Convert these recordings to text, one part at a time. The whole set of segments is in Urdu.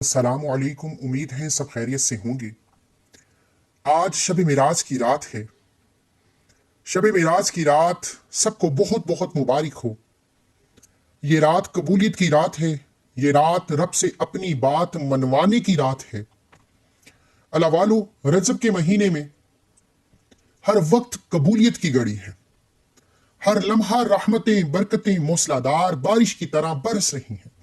السلام علیکم، امید ہے سب خیریت سے ہوں گے۔ آج شب معراج کی رات ہے۔ شب معراج کی رات سب کو بہت بہت مبارک ہو۔ یہ رات قبولیت کی رات ہے۔ یہ رات رب سے اپنی بات منوانے کی رات ہے۔ اللہ والو، رجب کے مہینے میں ہر وقت قبولیت کی گھڑی ہے۔ ہر لمحہ رحمتیں برکتیں موسلادھار بارش کی طرح برس رہی ہیں۔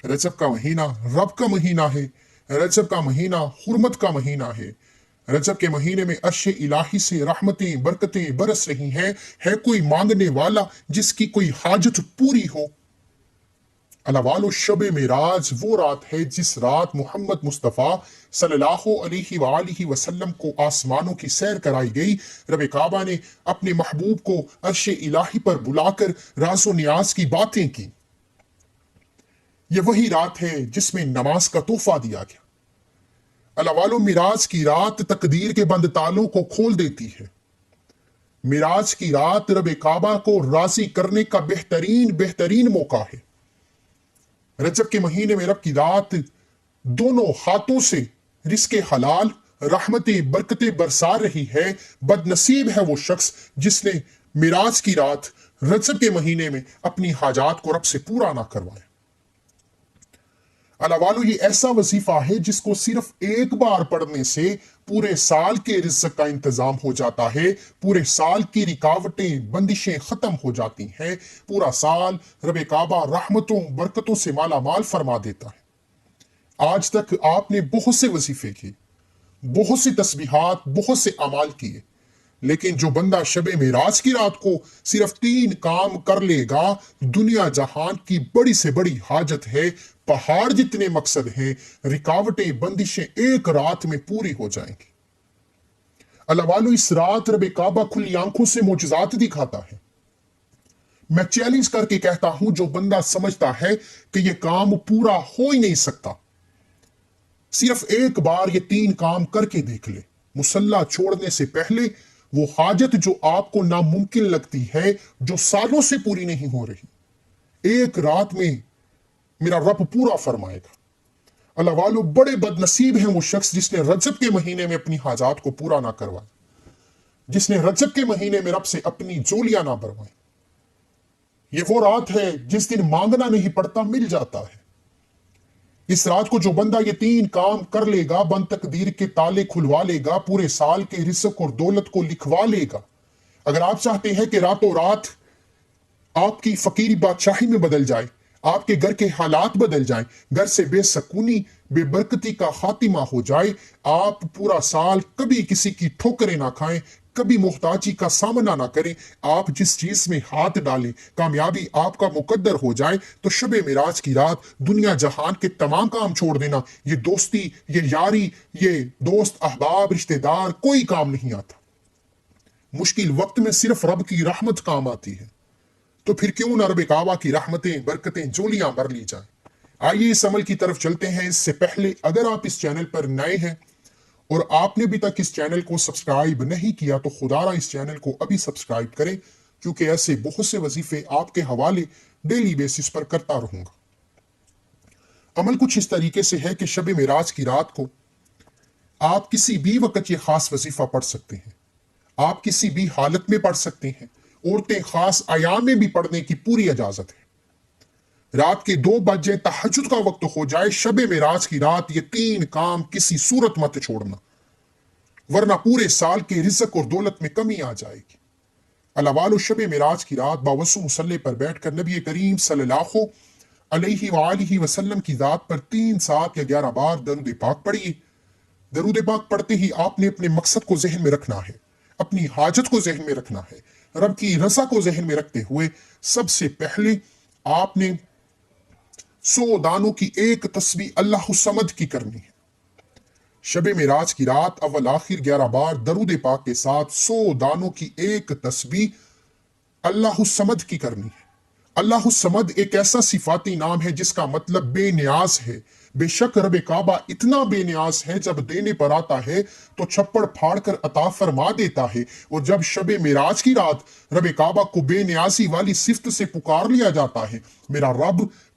رجب کا مہینہ رب کا مہینہ ہے۔ رجب کا مہینہ حرمت کا مہینہ ہے۔ رجب کے مہینے میں عرش الہی سے رحمتیں برکتیں برس رہی ہیں۔ ہے کوئی مانگنے والا جس کی کوئی حاجت پوری ہو؟ اللہ والو، شب معراج وہ رات ہے جس رات محمد مصطفیٰ صلی اللہ علیہ وآلہ وسلم کو آسمانوں کی سیر کرائی گئی۔ رب کعبہ نے اپنے محبوب کو عرش الہی پر بلا کر راز و نیاز کی باتیں کی۔ یہ وہی رات ہے جس میں نماز کا تحفہ دیا گیا۔ اللہ والو، معراج کی رات تقدیر کے بند تالوں کو کھول دیتی ہے۔ معراج کی رات رب کعبہ کو راضی کرنے کا بہترین موقع ہے۔ رجب کے مہینے میں رب کی رات دونوں ہاتھوں سے رزق حلال رحمتیں برکتیں برسا رہی ہے۔ بد نصیب ہے وہ شخص جس نے معراج کی رات رجب کے مہینے میں اپنی حاجات کو رب سے پورا نہ کروائے۔ اللہ والو، یہ ایسا وظیفہ ہے جس کو صرف ایک بار پڑھنے سے پورے سال کے رزق کا انتظام ہو جاتا ہے۔ پورے سال کی رکاوٹیں بندشیں ختم ہو جاتی ہیں۔ پورا سال رب کعبہ رحمتوں برکتوں سے مالا مال فرما دیتا ہے۔ آج تک آپ نے بہت سے وظیفے کیے، بہت سی تسبیحات، بہت سے اعمال کیے، لیکن جو بندہ شب معراج کی رات کو صرف 3 کام کر لے گا، دنیا جہان کی بڑی سے بڑی حاجت ہے، پہاڑ جتنے مقصد ہیں، رکاوٹیں بندشیں ایک رات میں پوری ہو جائیں گی۔ اللہ والو، اس رات رب کعبہ کھلی آنکھوں سے معجزات دکھاتا ہے۔ میں چیلنج کر کے کہتا ہوں، جو بندہ سمجھتا ہے کہ یہ کام پورا ہو ہی نہیں سکتا، صرف ایک بار یہ 3 کام کر کے دیکھ لے۔ مصلی چھوڑنے سے پہلے وہ حاجت جو آپ کو ناممکن لگتی ہے، جو سالوں سے پوری نہیں ہو رہی، ایک رات میں میرا رب پورا فرمائے گا۔ اللہ والو، بڑے بد نصیب ہیں وہ شخص جس نے رجب کے مہینے میں اپنی حاجات کو پورا نہ کروایا، جس نے رجب کے مہینے میں رب سے اپنی جولیاں نہ بھروائی۔ یہ وہ رات ہے جس دن مانگنا نہیں پڑتا، مل جاتا ہے۔ اس رات کو جو بندہ یہ 3 کام کر لے گا، بند تقدیر کے تالے کھلوا لے گا، پورے سال کے رزق اور دولت کو لکھوا لے گا۔ اگر آپ چاہتے ہیں کہ راتوں رات آپ کی فقیری بادشاہی میں بدل جائے، آپ کے گھر کے حالات بدل جائیں، گھر سے بے سکونی بے برکتی کا خاتمہ ہو جائے، آپ پورا سال کبھی کسی کی ٹھوکریں نہ کھائیں، کبھی محتاجی کا سامنا نہ کریں، آپ جس چیز میں ہاتھ ڈالیں کامیابی آپ کا مقدر ہو جائے، تو شب معراج کی رات دنیا جہان کے تمام کام چھوڑ دینا۔ یہ دوستی، یہ یاری، یہ دوست احباب رشتہ دار کوئی کام نہیں آتا۔ مشکل وقت میں صرف رب کی رحمت کام آتی ہے۔ تو پھر کیوں نہ رب کعبہ کی رحمتیں برکتیں جولیاں بھر لی جائیں۔ آئیے اس عمل کی طرف چلتے ہیں۔ اس سے پہلے اگر آپ اس چینل پر نئے ہیں اور آپ نے ابھی تک اس چینل کو سبسکرائب نہیں کیا، تو خدا را اس چینل کو ابھی سبسکرائب کریں، کیونکہ ایسے بہت سے وظیفے آپ کے حوالے ڈیلی بیسس پر کرتا رہوں گا۔ عمل کچھ اس طریقے سے ہے کہ شب معراج کی رات کو آپ کسی بھی وقت یہ خاص وظیفہ پڑھ سکتے ہیں۔ آپ کسی بھی حالت میں پڑھ سکتے ہیں۔ عورتیں خاص ایام میں بھی پڑھنے کی پوری اجازت ہے۔ رات کے 2 بجے تہجد کا وقت ہو جائے، شب معراج کی رات یہ 3 کام کسی صورت مت چھوڑنا، ورنہ پورے سال کے رزق اور دولت میں کمی آ جائے گی۔ اللہ والو، شب معراج کی رات باوضو مصلی پر بیٹھ کر نبی کریم صلی اللہ علیہ وآلہ وسلم کی ذات پر 3 7 یا 11 بار درود پاک پڑھیے۔ درود پاک پڑھتے ہی آپ نے اپنے مقصد کو ذہن میں رکھنا ہے، اپنی حاجت کو ذہن میں رکھنا ہے، رب کی رضا کو ذہن میں رکھتے ہوئے سب سے پہلے آپ نے 100 دانوں کی ایک تسبیح اللہ الصمد کی کرنی ہے۔ شب معراج کی رات اول آخر 11 بار درود پاک کے ساتھ 100 دانوں کی ایک تسبیح اللہ الصمد کی کرنی ہے۔ اللہ الصمد ایک ایسا صفاتی نام ہے جس کا مطلب بے نیاز ہے۔ بے شک رب کعبہ اتنا بے نیاز ہے، جب دینے پر آتا ہے تو چھپڑ پھاڑ کر عطا فرما دیتا ہے، اور جب شب معراج کی رات رب کعبہ کو بے نیازی والی صفت سے پکار لیا جاتا ہے، میرا رب